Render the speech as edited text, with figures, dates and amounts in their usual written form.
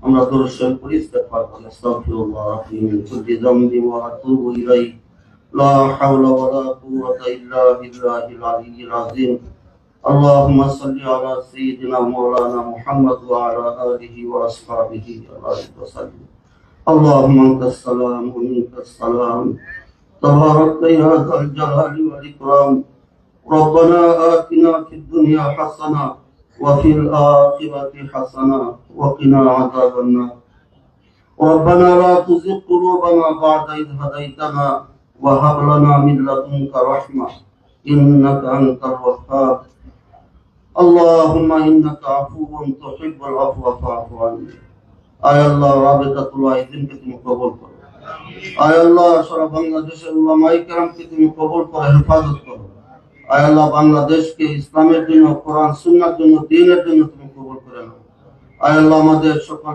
আমরা দরুদ শরীফ পড়ি, ইস্তিগফার করি। আস্তাগফিরুল্লাহ মিন কুল্লি যামবিন ওয়া আতুবু ইলাইহি। লা হাওলা ওয়া লা কুওয়াতা ইল্লা বিল্লাহিল আলিয়্যিল আযীম। আল্লাহুম্মা সাল্লি আলা সাইয়্যিদিনা মাওলানা মুহাম্মদ ওয়া আলা আলিহি ওয়া আসহাবিহি ওয়া সাল্লিম। اللهم انت السلام ومنك السلام تبارك يا ذا الجلال والاكرام. ربنا آتنا في الدنيا حسنه وفي الاخره حسنه وقنا عذاب النار. ربنا لا تزغ قلوبنا بعد إذ هديتنا وهب لنا من لدنك رحمه انك انت الوهاب. اللهم انك عفو تحب العفو فاعف عني. আয় আল্লাহ, রাবিতাতুল আইদিনকে তুমি কবুল করো। আয় আল্লাহ, সারা বাংলাদেশের উলামায়ে কেরামকে তুমি কবুল করে হেফাজত করো। আয় আল্লাহ, বাংলাদেশকে ইসলামের জন্য, কোরআন সুন্নাহর জন্য, দ্বীনের জন্য তুমি কবুল করে নাও। আয় আল্লাহ, আমাদের সকল